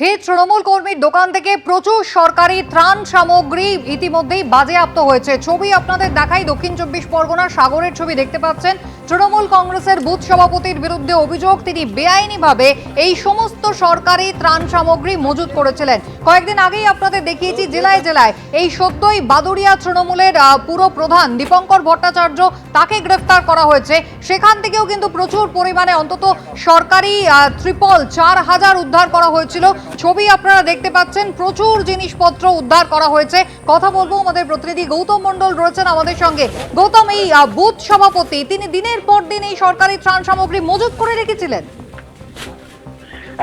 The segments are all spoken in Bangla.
ফের তৃণমূল কর্মীর দোকান থেকে প্রচুর সরকারি ত্রাণ সামগ্রী ইতিমধ্যেই বাজেয়াপ্ত হয়েছে। ছবি আপনাদের দেখাই, দক্ষিণ চব্বিশ পরগনার সাগরের ছবি দেখতে পাচ্ছেন। তৃণমূল কংগ্রেসের বুথ সভাপতির বিরুদ্ধে অভিযোগ, তিনি বেআইনিভাবে এই সমস্ত সরকারি ত্রাণ সামগ্রী মজুত করেছিলেন। কয়েকদিন আগেই আপনাদের দেখিয়েছি জেলায় জেলায় এই সদ্যই বাদুড়িয়া তৃণমূলের পুরো প্রধান দীপঙ্কর ভট্টাচার্য, তাকে গ্রেফতার করা হয়েছে। সেখান থেকেও কিন্তু প্রচুর পরিমাণে অন্তত সরকারি ত্রিপল 4000 উদ্ধার করা হয়েছিল। ছবি আপনারা দেখতে পাচ্ছেন, প্রচুর জিনিসপত্র উদ্ধার করা হয়েছে। কথা বলবো, আমাদের প্রতিনিধি গৌতম মণ্ডল রয়েছেন আমাদের সঙ্গে। গৌতম, এই বুথ সভাপতি তিনি দিনের পর দিন এই সরকারি ত্রাণ সামগ্রী মজুত করে রেখেছিলেন।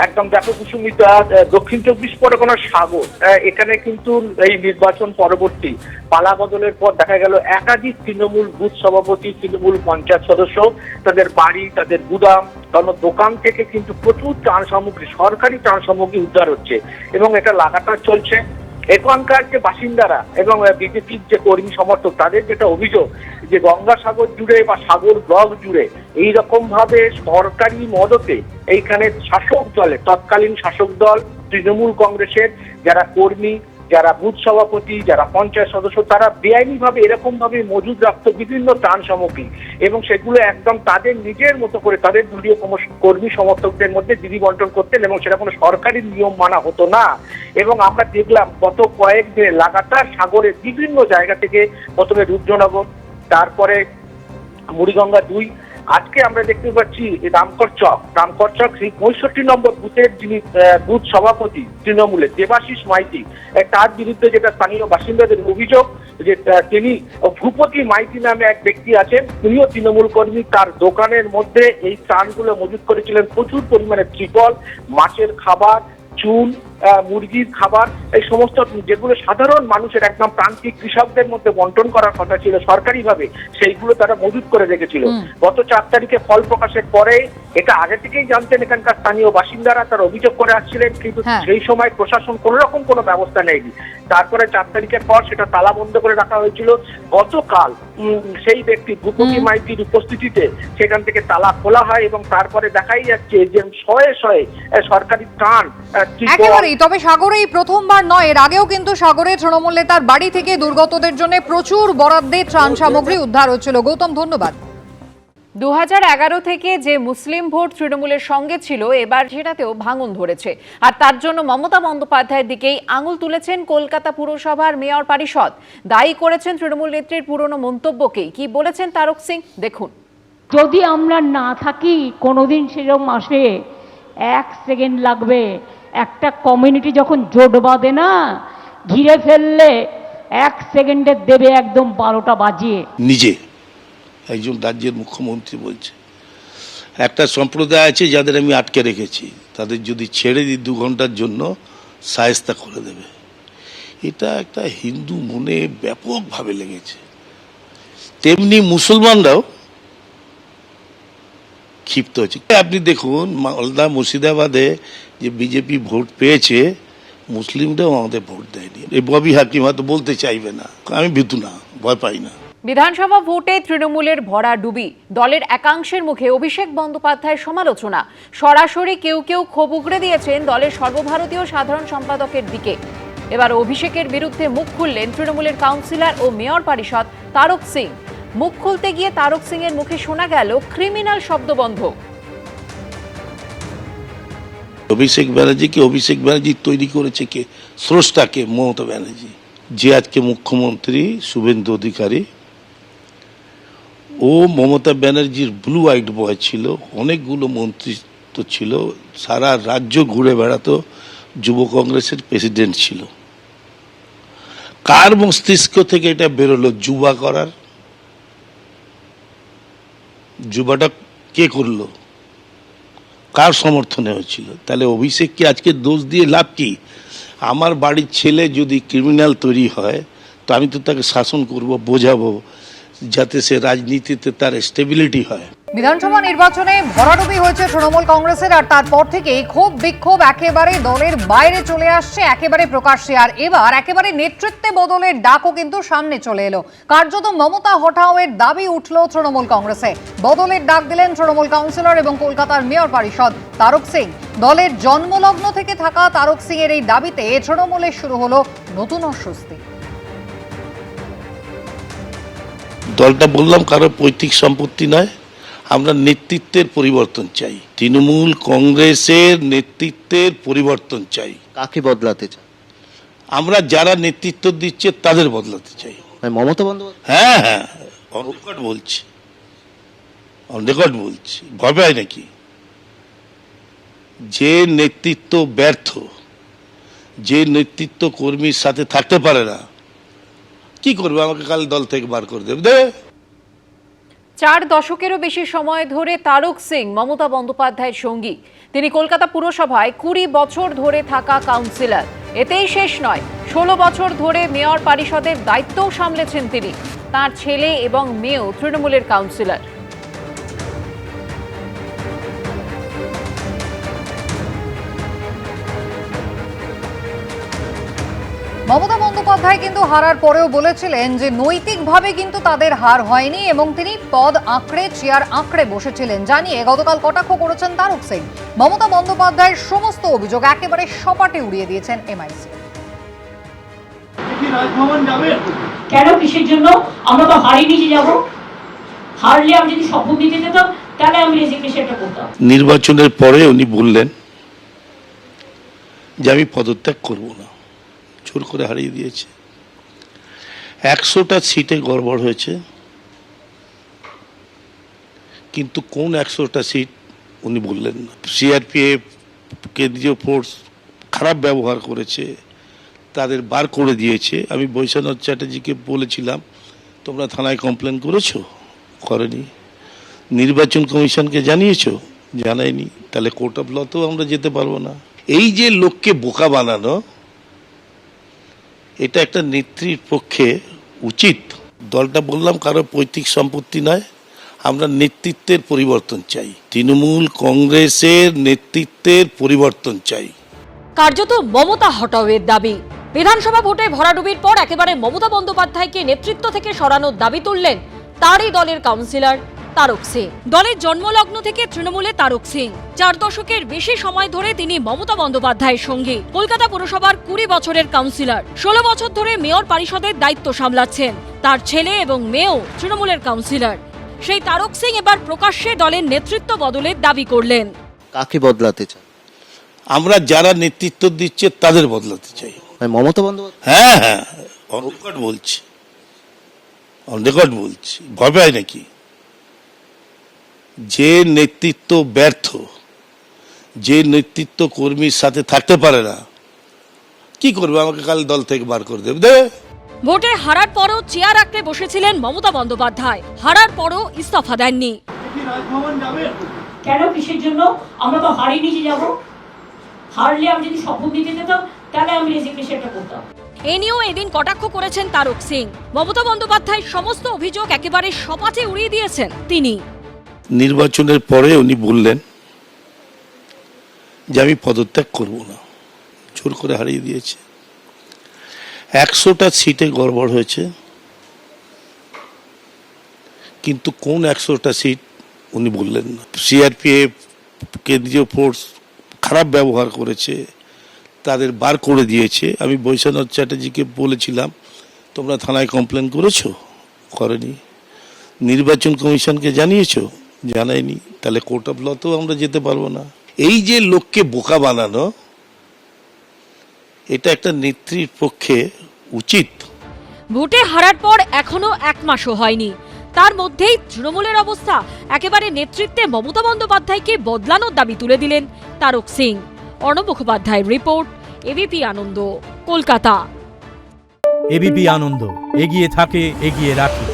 একদম দেখো কুসুমিতা, দক্ষিণ চব্বিশ পরগনার সাগর, এখানে কিন্তু এই নির্বাচন পরবর্তী পালা বদলের পর দেখা গেল একাধিক তৃণমূল বুথ সভাপতি, তৃণমূল পঞ্চায়েত সদস্য, তাদের বাড়ি, তাদের গুদাম, দোকান থেকে কিন্তু প্রচুর ত্রাণ সামগ্রী, সরকারি ত্রাণ সামগ্রী উদ্ধার হচ্ছে এবং এটা লাগাতার চলছে। এখানকার যে বাসিন্দারা এবং বিজেপির যে কর্মী সমর্থক, তাদের যেটা অভিযোগ যে গঙ্গাসাগর জুড়ে বা সাগর ব্লক জুড়ে এইরকম ভাবে সরকারি মদতে এইখানে শাসক দলে, তৎকালীন শাসক দল তৃণমূল কংগ্রেসের যারা কর্মী, যারা বুথ সভাপতি, যারা পঞ্চায়েত সদস্য, তারা বেআইনি ভাবে এরকম ভাবে মজুদ রাখত বিভিন্ন ত্রাণ সামগ্রী এবং সেগুলো একদম তাদের নিজের মতো করে তাদের দলীয় কর্মী সমর্থকদের মধ্যে দিদি বন্টন করতেন এবং সেটা কোনো সরকারি নিয়ম মানা হতো না। এবং আমরা দেখলাম গত কয়েকদিনে লাগাতার সাগরের বিভিন্ন জায়গা থেকে, প্রথমে রুদ্রনগর, তারপরে মুড়িগঙ্গা 2, আজকে আমরা দেখতে পাচ্ছি রামকর চক 65 নম্বর বুথের যিনি বুথ সভাপতি তৃণমূলের দেবাশিস মাইতি, তার বিরুদ্ধে যেটা স্থানীয় বাসিন্দাদের অভিযোগ যে তিনি ভূপতি মাইতি নামে এক ব্যক্তি আছেন, তিনিও তৃণমূল কর্মী, তার দোকানের মধ্যে এই ত্রাণগুলো মজুত করেছিলেন। প্রচুর পরিমাণে ত্রিপল, মাছের খাবার, চুন, মুরগির খাবার, এই সমস্ত যেগুলো সাধারণ মানুষের একদম প্রান্তিক কৃষকদের মধ্যে বন্টন করার কথা ছিল সরকারিভাবে, সেইগুলো তারা মজুত করে রেখেছিল। গত 4 তারিখে ফল প্রকাশের পরে এটা আগে থেকেই জানতেন এখানকার স্থানীয় বাসিন্দারা, তারা অভিযোগ করে আসছিলেন, কিন্তু সেই সময় প্রশাসন কোন রকম কোনো ব্যবস্থা নেয়নি। তারপরে 4 তারিখের পর সেটা তালা বন্ধ করে রাখা হয়েছিল। গতকাল সেই ব্যক্তি ভূপতি মাইতির উপস্থিতিতে সেখান থেকে তালা খোলা হয় এবং তারপরে দেখাই যাচ্ছে যে শয়ে শয়ে সরকারি ত্রাণ। একেবারেই, তবে সাগরে এই প্রথমবার নয়, এর আগেও কিন্তু সাগরে তৃণমূল নেতার বাড়ি থেকে দুর্গতদের জন্য প্রচুর বরাদ্দে ত্রাণ সামগ্রী উদ্ধার হচ্ছিল। গৌতম, ধন্যবাদ। 2011 থেকে যে মুসলিম ভোট তৃণমূলের সঙ্গে ছিল, এবার সেটাতেও ভাঙন ধরেছে। আর তার জন্য মমতা বন্দ্যোপাধ্যায়ের দিকেই আঙুল তুলেছেন কলকাতা পুরসভার মেয়র পরিষদ। দায়ী করেছেন তৃণমূল নেত্রীর পুরনো মন্তব্যকেই। কি বলেছেন তারক সিং, দেখুন। যদি আমরা না থাকি কোনোদিন সেরকম আসে, 1 সেকেন্ড লাগবে। একটা কমিউনিটি যখন জোট বাঁধে না, ঘিরে ফেললে 1 সেকেন্ডে দেবে একদম 12টা বাজিয়ে। নিজে একজন রাজ্যের মুখ্যমন্ত্রী বলছে একটা সম্প্রদায় আছে যাদের আমি আটকে রেখেছি, তাদের যদি ছেড়ে দিই 2 ঘন্টার জন্য শায়েস্তা করে দেবে। এটা একটা হিন্দু মনে ব্যাপকভাবে লেগেছে। তেমনি মুসলমানরাও ক্ষিপ্ত হচ্ছে। আপনি দেখুন মালদা মুর্শিদাবাদে যে বিজেপি ভোট পেয়েছে, মুসলিমরাও আমাদের ভোট দেয়নি। এই ববি হাকিম হয়তো বলতে চাইবে না, আমি ভীতু না, ভয় পাই না। বিধানসভা ভোটে তৃণমূলের ভরা ডুবি, দলের একাংশের মুখে অভিষেক বন্দ্যোপাধ্যায়ের সমালোচনা। সরাসরি কেউ কেউ ক্ষোভ উগড়ে দিয়েছেন দলের সর্বভারতীয় সাধারণ সম্পাদকের দিকে। এবার অভিষেকের বিরুদ্ধে মুখ খুললেন তৃণমূলের কাউন্সিলর ও মেয়র পরিষদ তারক সিং। মুখ খুলতে গিয়ে তারক সিং এর মুখে শোনা গেল ক্রিমিনাল শব্দবন্ধ। অভিষেক ব্যানার্জি তৈরি করেছে কে? স্রষ্টাকে, মমতা ব্যানার্জি, যে আজকে মুখ্যমন্ত্রী শুভেন্দু অধিকারী। ও মমতা ব্যানার্জির ব্লু আইড বয় ছিল, অনেকগুলো মন্ত্রিত্ব ছিল, সারা রাজ্য ঘুরে বেড়াতো, যুব কংগ্রেসের প্রেসিডেন্ট ছিল। কার মস্তিষ্ক থেকে এটা বেরোলো যুবা করার? যুবাটা কে করলো? কার সমর্থনে হয়েছিল? তাহলে অভিষেককে আজকে দোষ দিয়ে লাভ কি? আমার বাড়ির ছেলে যদি ক্রিমিনাল তৈরি হয়, তো আমি তো তাকে শাসন করব, বোঝাবো, যাতে সে রাজনীতিতে তার স্টেবিলিটি হয়। বিধানসভা নির্বাচনে ভরাডুবি হয়েছে তৃণমূল কংগ্রেসের, আর তারপর থেকেই ক্ষোভ বিক্ষোভ একেবারে দলের বাইরে চলে আসছে, একেবারে প্রকাশ্যে। আর এবার একেবারে নেতৃত্বে বদলের ডাকও কিন্তু সামনে চলে এলো। কার্যত মমতা হটাওয়ের দাবি উঠল তৃণমূল কংগ্রেসে। বদলের ডাক দিলেন তৃণমূল কাউন্সিলর এবং কলকাতার মেয়র পরিষদ তারক সিং। দলের জন্মলগ্ন থেকে থাকা তারক সিং এর এই দাবিতে তৃণমূলের শুরু হলো নতুন অস্বস্তি। দলটা বললাম কারো পৈতৃক সম্পত্তি নয়, আমরা নেতৃত্বের পরিবর্তন চাই। তৃণমূল কংগ্রেসের নেতৃত্বের পরিবর্তন চাই। কাকে বদলাতে চান? আমরা যারা নেতৃত্ব দিচ্ছে তাদের বদলাতে চাই। মমতা বন্দ্যোপাধ্যায়? হ্যাঁ হ্যাঁ, অন রেকর্ড বলছি, অন রেকর্ড বলছি। ভয় পায় নাকি? যে নেতৃত্ব ব্যর্থ, যে নেতৃত্ব কর্মীর সাথে থাকতে পারে না, কি করবে? আমাকে কাল দল থেকে বার করে দেবে। 4 দশকেরও বেশি সময় ধরে তারক সিং মমতা বন্দ্যোপাধ্যায়ের সঙ্গী। তিনি কলকাতা পুরসভায় 20 বছর ধরে থাকা কাউন্সিলর। এতেই শেষ নয়, 16 বছর ধরে মেয়র পরিষদের দায়িত্বও সামলেছেন তিনি। তার ছেলে এবং মেয়েও তৃণমূলের কাউন্সিলর। মমতা বন্দ্যোপাধ্যায় কিন্তু হারার পরেও বলেছিলেন যে নৈতিকভাবে কিন্তু তাদের হার হয়নি এবং তিনি পদ আঁকড়ে চেয়ার আঁকড়ে বসেছিলেন জানিয়ে গতকাল কটাক্ষ করেছেন তারক সিং। মমতা বন্দ্যোপাধ্যায়ের সমস্ত অভিযোগ একেবারে সপাটে উড়িয়ে দিয়েছেন এমআইসি। কেন, কিসের জন্য? আমরা তো হারিয়ে নিয়ে যাব। হারলে আমি যদি শপথ নিতে যেতাম তাহলে আমি রেজিগনেশনটা করতাম। নির্বাচনের পরে উনি বললেন যে আমি পদত্যাগ করব না, জোর করে হারিয়ে দিয়েছে। 100টা সিটে গড়বড় হয়েছে, কিন্তু কোন 100টা সিট উনি বললেন না। সিআরপিএফ, কেন্দ্রীয় ফোর্স খারাপ ব্যবহার করেছে, তাদের বার করে দিয়েছে। আমি বৈশ্বনাথ চ্যাটার্জিকে বলেছিলাম তোমরা থানায় কমপ্লেন করেছো, করেনি। নির্বাচন কমিশনকে জানিয়েছো, জানায়নি। তাহলে কোর্ট অফ লতেও আমরা যেতে পারবো না। এই যে লোককে বোকা বানানো, এটা একটা নেত্রীর পক্ষে উচিত? দলটা বললাম কারো পৈতৃক সম্পত্তি নয়, আমরা নেতৃত্বের পরিবর্তন চাই। তৃণমূল কংগ্রেসের নেতৃত্বের পরিবর্তন চাই। কার্যত মমতা হটাওয়ের দাবি। বিধানসভা ভোটে ভরাডুবির পর একেবারে মমতা বন্দ্যোপাধ্যায়কে নেতৃত্ব থেকে সরানোর দাবি তুললেন তারই দলের কাউন্সিলর তারক সিং। দলের জন্মলগ্ন থেকে তৃণমূলে তারক সিং। 4 দশকের বেশি সময় ধরে তিনি মমতা বন্দ্যোপাধ্যায়ের সঙ্গী। কলকাতা পুরসভার 20 বছরের কাউন্সিলর। 16 বছর ধরে মেয়র পরিষদের দায়িত্ব সামলাচ্ছেন। তার ছেলে এবং মেয়েও তৃণমূলের কাউন্সিলর। সেই তারক সিং এবার প্রকাশ্যে দলের নেতৃত্ব বদলের দাবি করলেন। কাকে বদলাতে চান? আমরা যারা নেতৃত্ব দিচ্ছে তাদের বদলাতে চাই। মমতা বন্দ্যোপাধ্যায়? হ্যাঁ হ্যাঁ, অন রেকর্ড বলছি, অন রেকর্ড বলছি। ভয় পায় নাকি? যে নেতৃত্ব ব্যর্থ, যে নেতৃত্ব কর্মীর সাথে থাকতে পারে না, কি করবে? আমাকে কাল দল থেকে বার করে দেবে। ভোটে হারার পরও চেয়ার আঁকড়ে বসেছিলেন মমতা বন্দ্যোপাধ্যায়। হারার পরও ইস্তফা দেননি। কেন, কিসের জন্য? আমরা তো হারিয়ে নিয়ে যাব। হারলে আমি যদি শপথ নিতে যেতাম তাহলে আমি রেজিগনেশনটা করতাম। এ নিয়েও এদিন কটাক্ষ করেছেন তারক সিং। মমতা বন্দ্যোপাধ্যায়ের সমস্ত অভিযোগ একেবারে সপাটে উড়িয়ে দিয়েছেন তিনি। নির্বাচনের পরে উনি বললেন যে আমি পদত্যাগ করব না, জোর করে হারিয়ে দিয়েছে। 100টা সিটে গড়বড় হয়েছে, কিন্তু কোন 100টা সিট উনি বললেন না। সিআরপিএফ, কেন্দ্রীয় ফোর্স খারাপ ব্যবহার করেছে, তাদের বার করে দিয়েছে। আমি বৈশ্বনাথ চ্যাটার্জিকে বলেছিলাম তোমরা থানায় কমপ্লেন করেছো, করেনি। নির্বাচন কমিশনকে জানিয়েছো, জানায়নি। তাহলে কোর্ট অফ লতেও আমরা যেতে পারবো না। এই যে লোককে বোকা বানানো, এটা একটা নেত্রীর পক্ষে উচিত? ভোটে হারার পর এখনো 1 মাসও হয়নি, তার মধ্যেই তৃণমূলের অবস্থা। একেবারে নেতৃত্বে মমতা বন্দ্যোপাধ্যায়কে বদলানোর দাবি তুলে দিলেন তারক সিং। অর্ণব মুখোপাধ্যায়ের রিপোর্ট, এবিপি আনন্দ, কলকাতা। এবিপি আনন্দ, এগিয়ে থাকে, এগিয়ে রাখে।